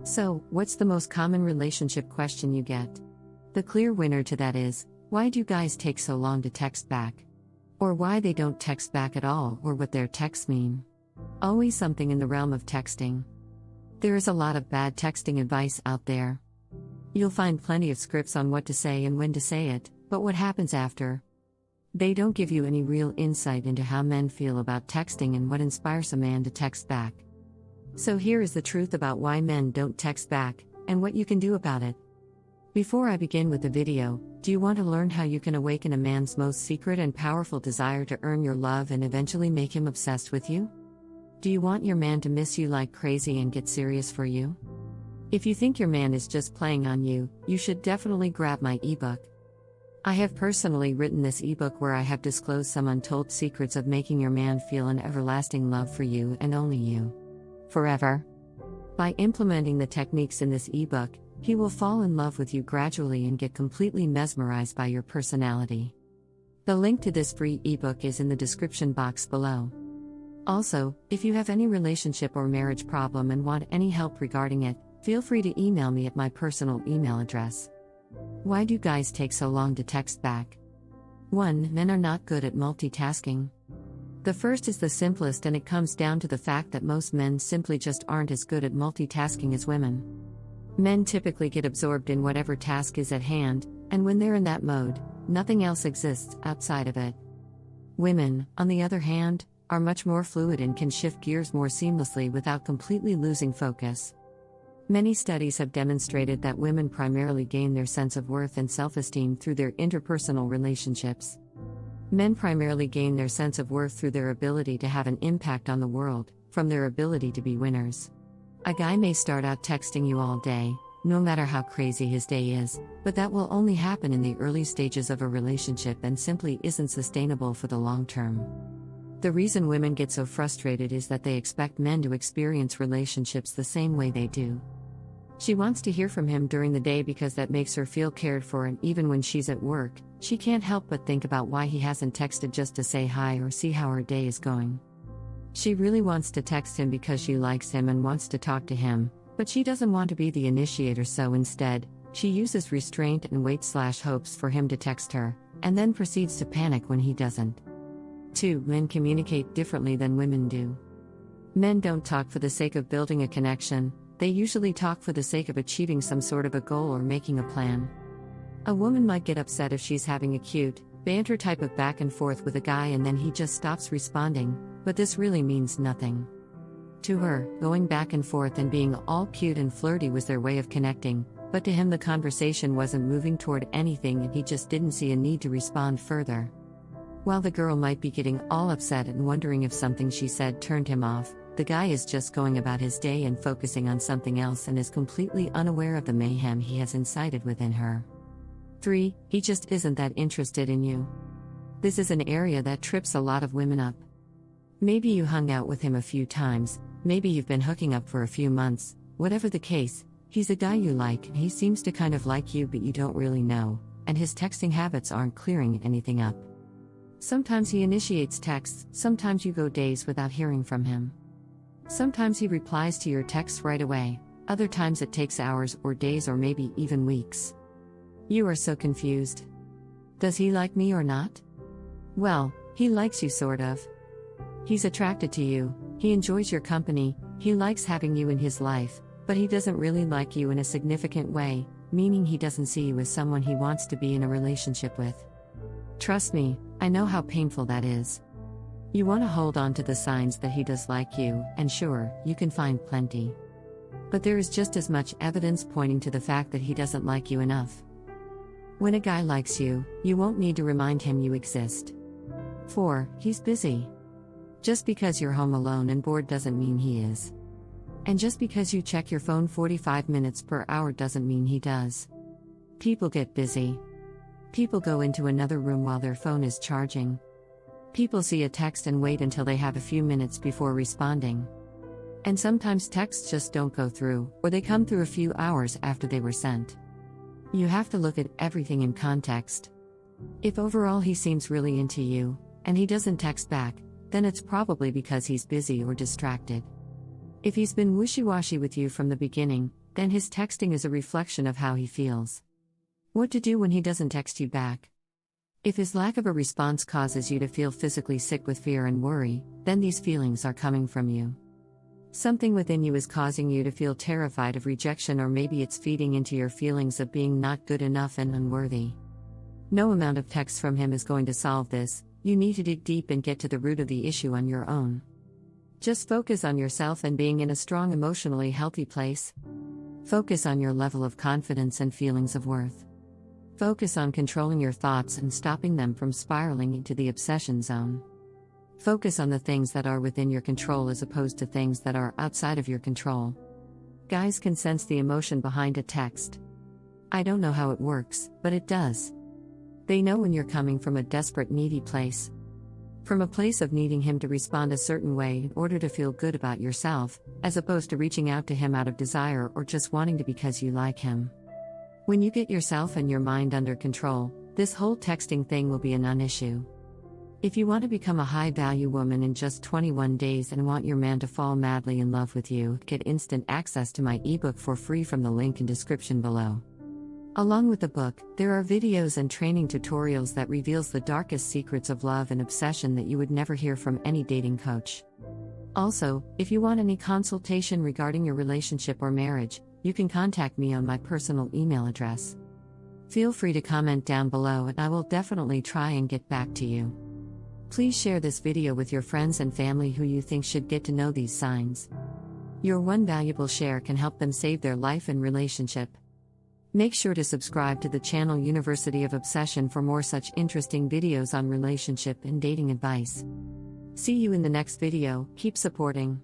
So, what's the most common relationship question you get? The clear winner to that is, why do guys take so long to text back? Or why they don't text back at all, or what their texts mean. Always something in the realm of texting. There is a lot of bad texting advice out there. You'll find plenty of scripts on what to say and when to say it, but what happens after? They don't give you any real insight into how men feel about texting and what inspires a man to text back. So here is the truth about why men don't text back, and what you can do about it. Before I begin with the video, do you want to learn how you can awaken a man's most secret and powerful desire to earn your love and eventually make him obsessed with you? Do you want your man to miss you like crazy and get serious for you? If you think your man is just playing on you, you should definitely grab my ebook. I have personally written this ebook where I have disclosed some untold secrets of making your man feel an everlasting love for you and only you. Forever. By implementing the techniques in this ebook, he will fall in love with you gradually and get completely mesmerized by your personality. The link to this free ebook is in the description box below. Also, if you have any relationship or marriage problem and want any help regarding it, feel free to email me at my personal email address. Why do guys take so long to text back? 1. Men are not good at multitasking. The first is the simplest, and it comes down to the fact that most men simply just aren't as good at multitasking as women. Men typically get absorbed in whatever task is at hand, and when they're in that mode, nothing else exists outside of it. Women, on the other hand, are much more fluid and can shift gears more seamlessly without completely losing focus. Many studies have demonstrated that women primarily gain their sense of worth and self-esteem through their interpersonal relationships. Men primarily gain their sense of worth through their ability to have an impact on the world, from their ability to be winners. A guy may start out texting you all day, no matter how crazy his day is, but that will only happen in the early stages of a relationship and simply isn't sustainable for the long term. The reason women get so frustrated is that they expect men to experience relationships the same way they do. She wants to hear from him during the day because that makes her feel cared for, and even when she's at work, she can't help but think about why he hasn't texted just to say hi or see how her day is going. She really wants to text him because she likes him and wants to talk to him, but she doesn't want to be the initiator, so instead, she uses restraint and hopes for him to text her, and then proceeds to panic when he doesn't. 2. Men communicate differently than women do. Men don't talk for the sake of building a connection, they usually talk for the sake of achieving some sort of a goal or making a plan. A woman might get upset if she's having a cute, banter type of back and forth with a guy and then he just stops responding, but this really means nothing. To her, going back and forth and being all cute and flirty was their way of connecting, but to him the conversation wasn't moving toward anything and he just didn't see a need to respond further. While the girl might be getting all upset and wondering if something she said turned him off, the guy is just going about his day and focusing on something else and is completely unaware of the mayhem he has incited within her. 3. He just isn't that interested in you. This is an area that trips a lot of women up. Maybe you hung out with him a few times, maybe you've been hooking up for a few months, whatever the case, he's a guy you like and he seems to kind of like you but you don't really know, and his texting habits aren't clearing anything up. Sometimes he initiates texts, sometimes you go days without hearing from him. Sometimes he replies to your texts right away, other times it takes hours or days or maybe even weeks. You are so confused. Does he like me or not? Well, he likes you sort of. He's attracted to you, he enjoys your company, he likes having you in his life, but he doesn't really like you in a significant way, meaning he doesn't see you as someone he wants to be in a relationship with. Trust me, I know how painful that is. You want to hold on to the signs that he does like you, and sure, you can find plenty. But there is just as much evidence pointing to the fact that he doesn't like you enough. When a guy likes you, you won't need to remind him you exist. 4. He's busy. Just because you're home alone and bored doesn't mean he is. And just because you check your phone 45 minutes per hour doesn't mean he does. People get busy. People go into another room while their phone is charging. People see a text and wait until they have a few minutes before responding. And sometimes texts just don't go through, or they come through a few hours after they were sent. You have to look at everything in context. If overall he seems really into you, and he doesn't text back, then it's probably because he's busy or distracted. If he's been wishy-washy with you from the beginning, then his texting is a reflection of how he feels. What to do when he doesn't text you back? If his lack of a response causes you to feel physically sick with fear and worry, then these feelings are coming from you. Something within you is causing you to feel terrified of rejection, or maybe it's feeding into your feelings of being not good enough and unworthy. No amount of texts from him is going to solve this. You need to dig deep and get to the root of the issue on your own. Just focus on yourself and being in a strong, emotionally healthy place. Focus on your level of confidence and feelings of worth. Focus on controlling your thoughts and stopping them from spiraling into the obsession zone. Focus on the things that are within your control as opposed to things that are outside of your control. Guys can sense the emotion behind a text. I don't know how it works, but it does. They know when you're coming from a desperate, needy place. From a place of needing him to respond a certain way in order to feel good about yourself, as opposed to reaching out to him out of desire or just wanting to because you like him. When you get yourself and your mind under control, this whole texting thing will be a non-issue. If you want to become a high-value woman in just 21 days and want your man to fall madly in love with you, get instant access to my ebook for free from the link in description below. Along with the book, there are videos and training tutorials that reveals the darkest secrets of love and obsession that you would never hear from any dating coach. Also, if you want any consultation regarding your relationship or marriage, you can contact me on my personal email address. Feel free to comment down below and I will definitely try and get back to you. Please share this video with your friends and family who you think should get to know these signs. Your one valuable share can help them save their life and relationship. Make sure to subscribe to the channel University of Obsession for more such interesting videos on relationship and dating advice. See you in the next video. Keep supporting.